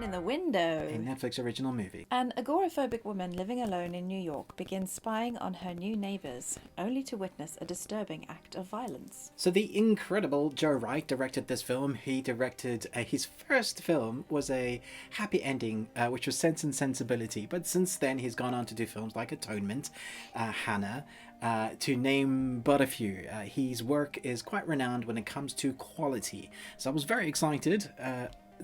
in the Window, a Netflix original movie. An agoraphobic woman living alone in New York begins spying on her new neighbours, only to witness a disturbing act of violence. So the incredible Joe Wright directed this film. He directed his first film was a happy ending, which was Sense and Sensibility. But since then, he's gone on to do films like Atonement, Hannah, to name but a few. His work is quite renowned when it comes to quality. So I was very excited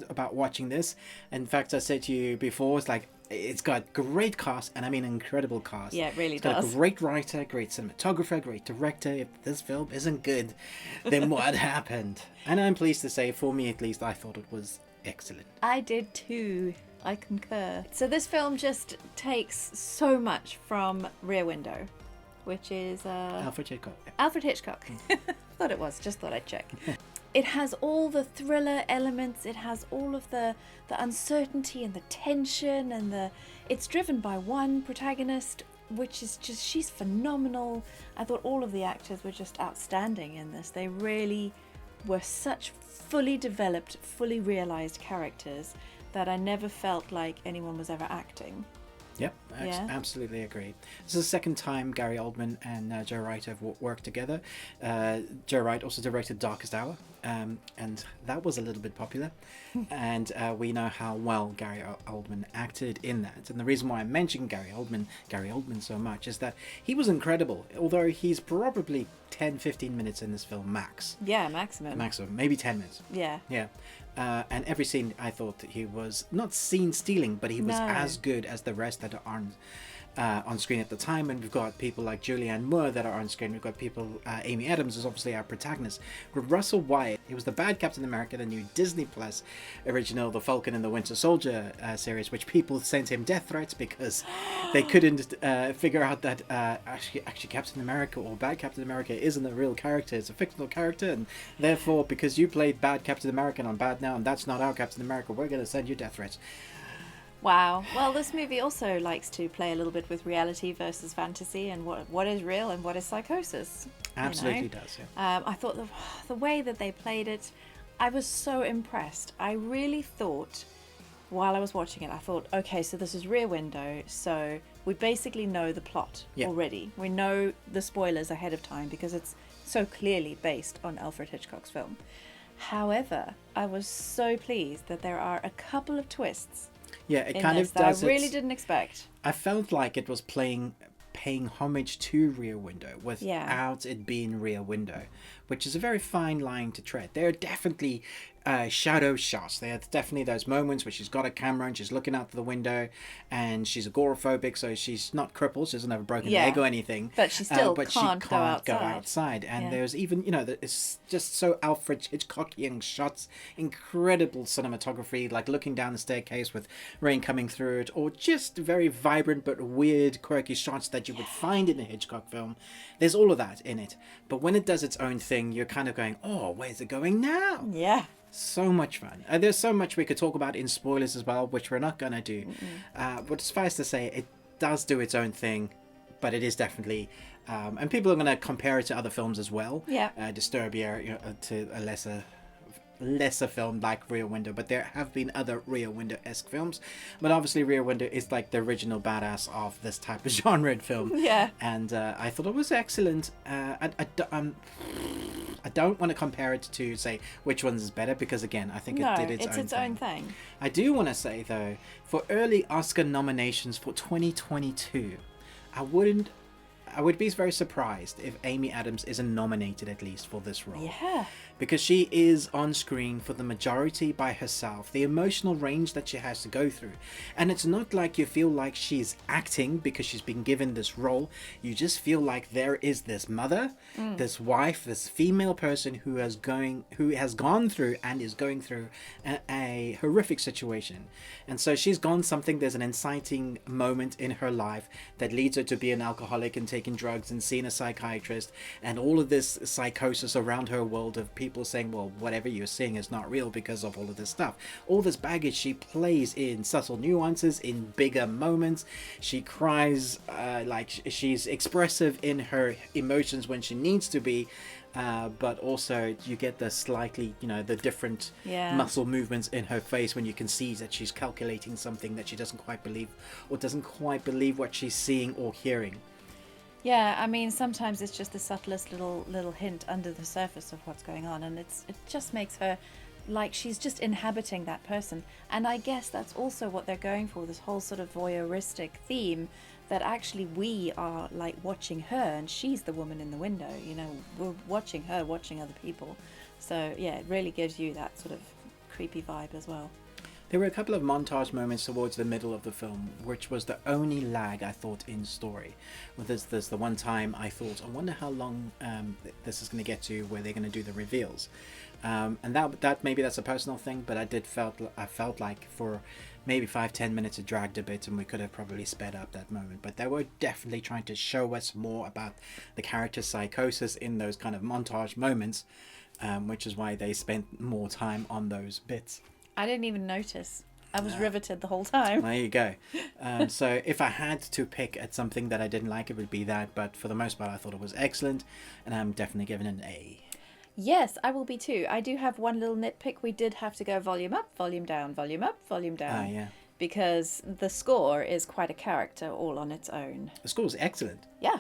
about watching this. In fact, I said to you before, it's got great cast, and I mean incredible cast. Yeah, it really It's got does. a great writer, great cinematographer, great director. If this film isn't good, then what happened? And I'm pleased to say, for me at least, I thought it was excellent. I did too. I concur. So this film just takes so much from Rear Window, which is Alfred Hitchcock. Alfred Hitchcock. Thought it was, just thought I'd check. It has all the thriller elements, it has all of the uncertainty and the tension, and it's driven by one protagonist, which is just, she's phenomenal. I thought all of the actors were just outstanding in this. They really were such fully developed, fully realised characters that I never felt like anyone was ever acting. Yep, absolutely agree. This is the second time Gary Oldman and Joe Wright have worked together. Joe Wright also directed Darkest Hour, and that was a little bit popular. And we know how well Gary Oldman acted in that. And the reason why I mentioned Gary Oldman so much is that he was incredible, although he's probably 10-15 minutes in this film max. Yeah, maximum. Maybe 10 minutes. Yeah. Yeah. And every scene, I thought that he was not scene stealing, but he was as good as the rest that are on screen at the time. And we've got people like Julianne Moore that are on screen. We've got people, Amy Adams is obviously our protagonist. With Russell Wyatt, he was the bad Captain America, the new Disney Plus original, The Falcon and the Winter Soldier series, which people sent him death threats because they couldn't figure out that actually Captain America or bad Captain America isn't a real character, it's a fictional character, and therefore because you played bad Captain America and I'm bad now and that's not our Captain America, we're going to send you death threats. Wow. Well, this movie also likes to play a little bit with reality versus fantasy and what is real and what is psychosis. Absolutely does, yeah. I thought the way that they played it, I was so impressed. I really thought, while I was watching it, I thought, okay, so this is Rear Window, so we basically know the plot already. We know the spoilers ahead of time because it's so clearly based on Alfred Hitchcock's film. However, I was so pleased that there are a couple of twists. Yeah, it kind of that does. I really didn't expect. I felt like it was paying homage to Rear Window without it being Rear Window, which is a very fine line to tread. There are definitely shadow shots. There are definitely those moments where she's got a camera and she's looking out the window, and she's agoraphobic, so she's not crippled. She doesn't have a broken leg or anything. But she still can't go outside. And there's even, it's just so Alfred Hitchcockian shots, incredible cinematography, like looking down the staircase with rain coming through it, or just very vibrant but weird, quirky shots that you would find in a Hitchcock film. There's all of that in it. But when it does its own thing, you're kind of going, oh, where's it going now? Yeah. So much fun. There's so much we could talk about in spoilers as well, which we're not going to do. But suffice to say, it does do its own thing, but it is definitely... and people are going to compare it to other films as well. Yeah. Disturbia to a lesser film like Rear Window, but there have been other Rear Window-esque films, but obviously Rear Window is like the original badass of this type of genre film. Yeah. And I thought it was excellent. I don't want to compare it to say which one's is better, because again, I think it did its own thing. I do want to say though, for early Oscar nominations for 2022, I would be very surprised if Amy Adams isn't nominated at least for this role. Yeah. Because she is on screen for the majority by herself. The emotional range that she has to go through. And it's not like you feel like she's acting because she's been given this role. You just feel like there is this mother, this wife, this female person who has gone through and is going through a horrific situation. And so she's gone something. There's an inciting moment in her life that leads her to be an alcoholic and taking drugs and seeing a psychiatrist, and all of this psychosis around her world of people saying, well, whatever you're seeing is not real because of all of this stuff. All this baggage she plays in subtle nuances, in bigger moments. She cries like she's expressive in her emotions when she needs to be. but also you get the slightly, the different Yeah. muscle movements in her face when you can see that she's calculating something that she doesn't quite believe, or doesn't quite believe what she's seeing or hearing. Yeah, I mean, sometimes it's just the subtlest little hint under the surface of what's going on, and it just makes her like she's just inhabiting that person. And I guess that's also what they're going for, this whole sort of voyeuristic theme, that actually we are like watching her and she's the woman in the window, we're watching her watching other people. So yeah, it really gives you that sort of creepy vibe as well. There were a couple of montage moments towards the middle of the film, which was the only lag I thought in story. Well, there's the one time I thought, I wonder how long this is going to get to where they're going to do the reveals, and that maybe that's a personal thing, but I felt like for maybe 5-10 minutes it dragged a bit, and we could have probably sped up that moment. But they were definitely trying to show us more about the character's psychosis in those kind of montage moments, which is why they spent more time on those bits. I didn't even notice. I was riveted the whole time. There you go. So if I had to pick at something that I didn't like, it would be that. But for the most part, I thought it was excellent, and I'm definitely giving it an A. Yes, I will be too. I do have one little nitpick. We did have to go volume up, volume down, volume up, volume down. Yeah. Because the score is quite a character all on its own. The score's excellent. Yeah.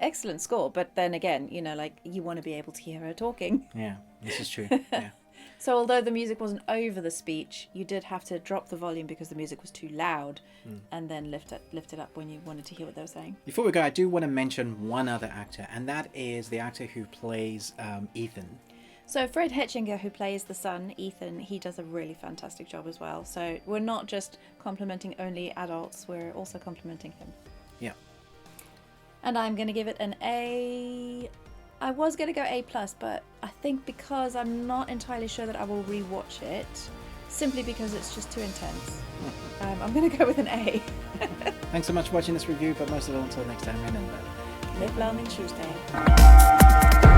Excellent score. But then again, like you want to be able to hear her talking. Yeah, this is true. Yeah. So although the music wasn't over the speech, you did have to drop the volume because the music was too loud, and then lift it up when you wanted to hear what they were saying. Before we go, I do want to mention one other actor, and that is the actor who plays Ethan. So Fred Hetchinger, who plays the son, Ethan, he does a really fantastic job as well. So we're not just complimenting only adults, we're also complimenting him. Yeah. And I'm going to give it an A. I was going to go A+, but I think because I'm not entirely sure that I will rewatch it, simply because it's just too intense, I'm going to go with an A. Thanks so much for watching this review, but most of all, until next time, remember, Live long and Tuesday.